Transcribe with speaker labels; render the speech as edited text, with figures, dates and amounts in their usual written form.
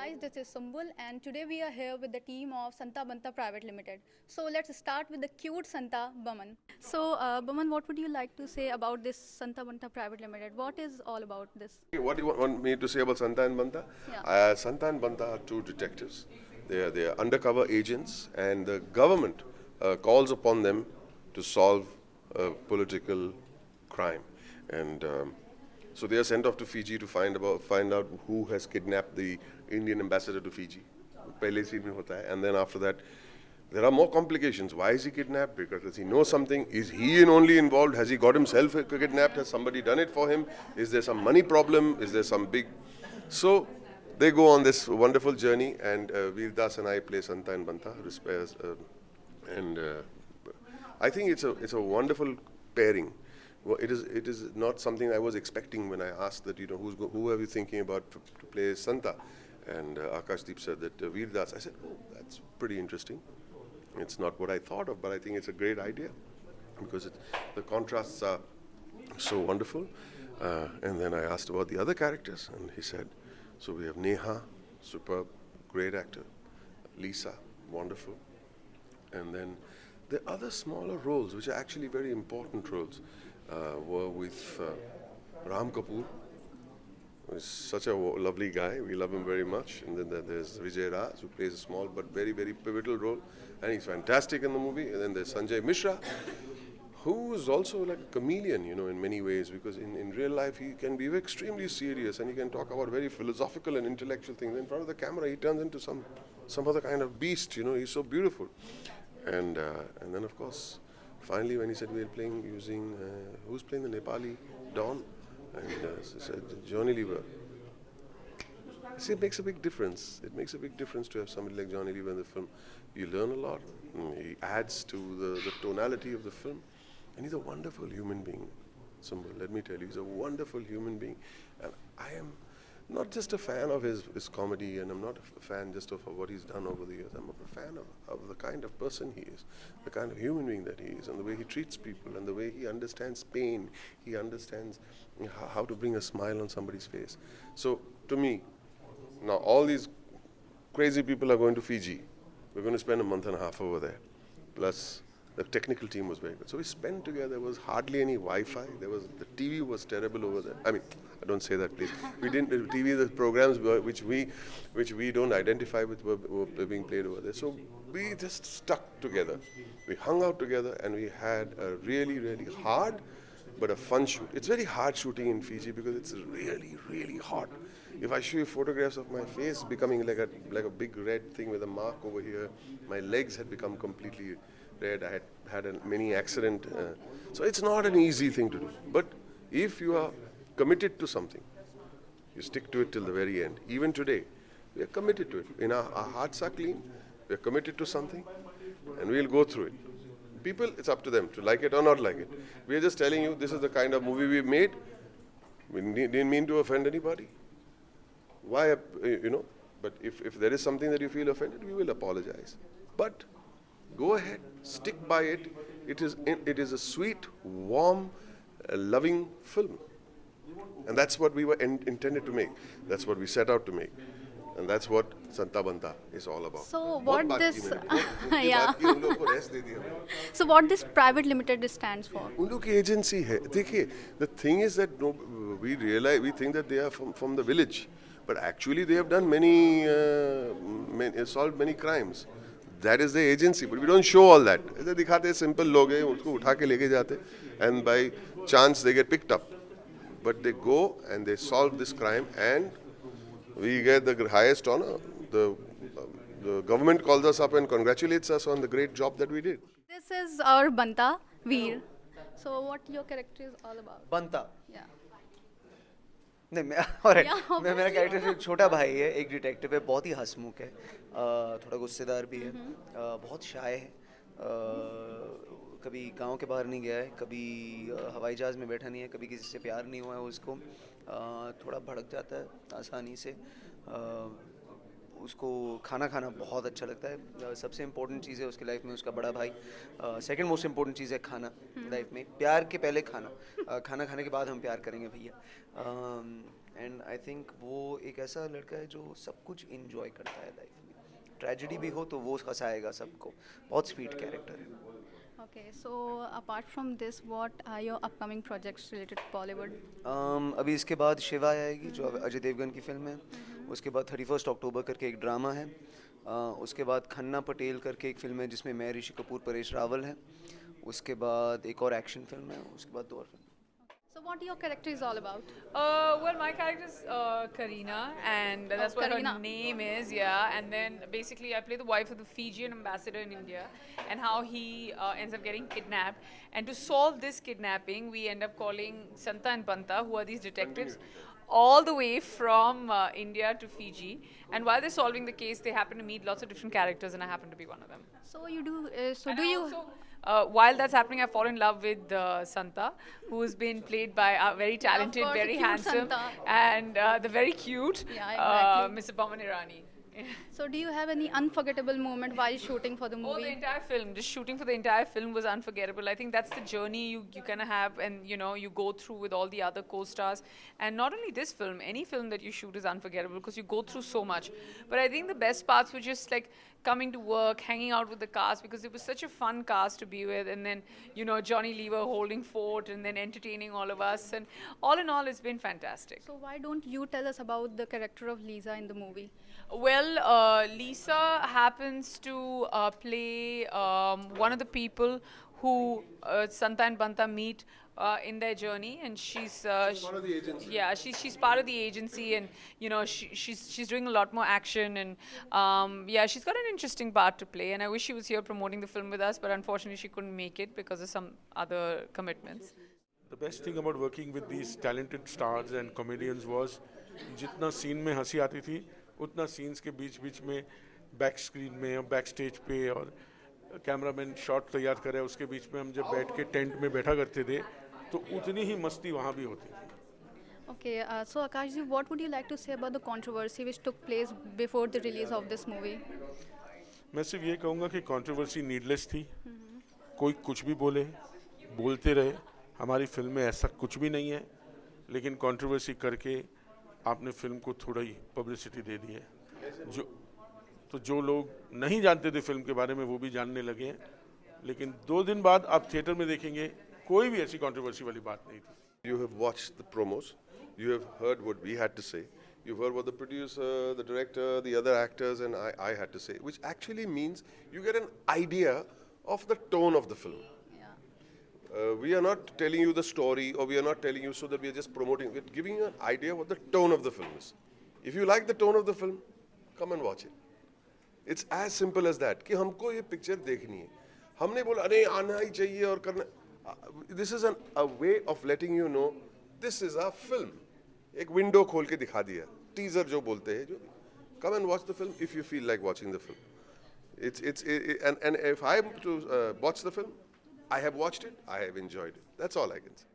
Speaker 1: guys, this is Sumbul and today we are here with the team of Santa Banta Private Limited. So let's start with the cute Santa Baman. So Baman, what would you like to say about this Santa Banta Private Limited? What is all about this?
Speaker 2: What do you want me to say about Santa and Banta?
Speaker 1: Yeah.
Speaker 2: Santa and Banta are two detectives. They are undercover agents, and the government calls upon them to solve a political crime. And so they are sent off to Fiji to find out who has kidnapped the Indian ambassador to Fiji. पहले scene में होता है. And then after that, there are more complications. Why is he kidnapped? Because does he know something? Is he only involved? Has he got himself kidnapped? Has somebody done it for him? Is there some money problem? Is there some big... So they go on this wonderful journey, and Veer Das and I play Santa and Banta. And I think it's a wonderful pairing. Well, it is not something I was expecting when I asked that, who are you thinking about to play Santa? And Akashdeep said that Veer Das. I said, oh, that's pretty interesting. It's not what I thought of, but I think it's a great idea because the contrasts are so wonderful. And then I asked about the other characters, and he said, so we have Neha, superb, great actor. Lisa, wonderful. And then the other smaller roles, which are actually very important roles, were with Ram Kapoor. He's such a lovely guy. We love him very much. And then there's Vijay Raj, who plays a small but very, very pivotal role. And he's fantastic in the movie. And then there's Sanjay Mishra, who is also like a chameleon, in many ways. Because in real life, he can be extremely serious. And he can talk about very philosophical and intellectual things. In front of the camera, he turns into some other kind of beast. He's so beautiful. And then, of course, finally, when he said we're playing using... who's playing the Nepali Don? And he said, Johnny Lever. See, it makes a big difference. It makes a big difference to have somebody like Johnny Lever in the film. You learn a lot. He adds to the tonality of the film. And he's a wonderful human being. Sumbul, let me tell you, he's a wonderful human being. And I am not just a fan of his comedy, and I'm not a fan just of what he's done over the years. I'm a fan of the kind of person he is, the kind of human being that he is, and the way he treats people, and the way he understands pain. He understands how to bring a smile on somebody's face. So, to me, now all these crazy people are going to Fiji. We're going to spend a month and a half over there. Plus, the technical team was very good. So we spent together. There was hardly any Wi-Fi. The TV was terrible over there. I mean, don't say that, please. We didn't. TV, the programs which we don't identify with were being played over there. So we just stuck together. We hung out together, and we had a really, really hard but a fun shoot. It's very hard shooting in Fiji because it's really, really hot. If I show you photographs of my face becoming like a big red thing with a mark over here, my legs had become completely red. I had a mini accident. So it's not an easy thing to do. But if you are committed to something, you stick to it till the very end. Even today, we are committed to it. Our hearts are clean. We are committed to something, and we'll go through it. People, it's up to them to like it or not like it. We are just telling you this is the kind of movie we made. We didn't mean to offend anybody. Why, but if there is something that you feel offended, we will apologize. But go ahead, stick by it. It is a sweet, warm, loving film. And that's what we were intended to make. That's what we set out to make. And that's what Santa Banta is all about.
Speaker 1: So what this... yeah. So what this private limited stands for?
Speaker 2: उन लोग की agency है. देखिए, the thing is that we think that they are from the village, but actually they have done solved many crimes. That is the agency, but we don't show all that. ऐसे दिखाते हैं simple लोग हैं, उसको उठा के लेके जाते, and by chance they get picked up. But they go and they solve this crime, and we get the highest honor. The government calls us up and congratulates us on the great job that we did.
Speaker 1: This is our Banta, Veer. So what your character is all about?
Speaker 3: बनता
Speaker 1: Yeah.
Speaker 3: नहीं मैं और
Speaker 1: Yeah,
Speaker 3: मेरा character छोटा भाई है, एक detective है, बहुत ही हंसमुख है, थोड़ा गुस्सेदार भी है, बहुत शाय है, कभी गांव के बाहर नहीं गया है, कभी हवाई जहाज़ में बैठा नहीं है, कभी किसी से प्यार नहीं हुआ है उसको, थोड़ा भड़क जाता है आसानी से, उसको खाना खाना बहुत अच्छा लगता है, सबसे इम्पोर्टेंट चीज़ है उसकी लाइफ में उसका बड़ा भाई, सेकंड मोस्ट इम्पोर्टेंट चीज़ है खाना लाइफ में, प्यार के पहले खाना, खाना खाने के बाद हम प्यार करेंगे भैया, एंड आई थिंक वो एक ऐसा लड़का है जो सब कुछ इंजॉय करता है लाइफ में, ट्रेजेडी भी हो तो वो हंसाएगा सबको, बहुत स्वीट कैरेक्टर है।
Speaker 1: Okay, so apart from this, what are your upcoming projects related to Bollywood?
Speaker 3: अभी इसके बाद शिवा आएगी जो अजय देवगन की फिल्म है, उसके बाद 31 अक्टूबर करके एक ड्रामा है, उसके बाद खन्ना पटेल करके एक फिल्म है जिसमें मैं, ऋषि कपूर, परेश रावल है, उसके बाद एक और एक्शन फिल्म है, उसके बाद 2 और film.
Speaker 1: So what your character is all about?
Speaker 4: Well, my character is Karina, and that's what
Speaker 1: Karina.
Speaker 4: her name is, yeah. And then basically, I play the wife of the Fijian ambassador in India, and how he ends up getting kidnapped. And to solve this kidnapping, we end up calling Santa and Banta, who are these detectives, all the way from India to Fiji. And while they're solving the case, they happen to meet lots of different characters, and I happen to be one of them.
Speaker 1: So you do. So
Speaker 4: And
Speaker 1: do
Speaker 4: I
Speaker 1: you?
Speaker 4: also, while that's happening, I fall in love with Santa, who's been played by a very talented,
Speaker 1: course,
Speaker 4: very
Speaker 1: cute
Speaker 4: handsome,
Speaker 1: Santa.
Speaker 4: and the very cute
Speaker 1: Yeah, exactly.
Speaker 4: Mr. Pawan Irani.
Speaker 1: So do you have any unforgettable moment while shooting for the
Speaker 4: Oh, the
Speaker 1: movie?
Speaker 4: entire film, just shooting for the entire film was unforgettable. I think that's the journey you kind of have, and you go through with all the other co-stars. And not only this film, any film that you shoot is unforgettable because you go through so much. But I think the best parts were just like coming to work, hanging out with the cast, because it was such a fun cast to be with. And then Johnny Lever holding fort and then entertaining all of us. And all in all, it's been fantastic.
Speaker 1: So why don't you tell us about the character of Lisa in the movie?
Speaker 4: Well, Lisa happens to play one of the people who Santa and Banta meet in their journey, and she's
Speaker 2: One of the agency.
Speaker 4: yeah, she's part of the agency, and she's doing a lot more action, and yeah, she's got an interesting part to play, and I wish she was here promoting the film with us, but unfortunately she couldn't make it because of some other commitments.
Speaker 5: The best thing about working with these talented stars and comedians was जितना scene में हंसी आती थी उतना scenes के बीच बीच में back screen में और बैक स्टेज पे और कैमरामैन शॉट तैयार करे उसके बीच में हम जब बैठ के टेंट में बैठा करते थे तो उतनी ही मस्ती वहाँ भी होती थी।
Speaker 1: Okay, so Akash ji, what would you like to say about the controversy which took place before the release of this movie?
Speaker 5: मैं सिर्फ ये कहूँगा कि कंट्रोवर्सी नीडलेस थी, कोई कुछ भी बोलते रहे, हमारी फिल्म में ऐसा कुछ भी नहीं है, लेकिन कंट्रोवर्सी करके आपने फिल्म को थोड़ा ही पब्लिसिटी दे दी है, जो लोग नहीं जानते थे फिल्म के बारे में वो भी जानने लगे हैं, लेकिन 2 दिन बाद आप थिएटर में देखेंगे कोई भी ऐसी कंट्रोवर्सी वाली बात नहीं थी।
Speaker 2: You have watched the promos, you have heard what we had to say, you've heard what the producer, the director, the other actors and I had to say, which actually means you get an idea of the tone of the film. We are not telling you the story or we are not telling you so that we are just promoting, we're giving you an idea what the tone of the film is. If you like the tone of the film, come and watch it. It's as simple as that कि हमको ये picture देखनी है, हमने बोला अरे आना ही चाहिए और करना, this is a way of letting you know this is a film, एक विंडो खोल के दिखा दिया, टीजर जो बोलते हैं, जो come and watch the film if you feel like watching the film. And if I am to watch the film, I have watched it, I have enjoyed it. That's all I can say.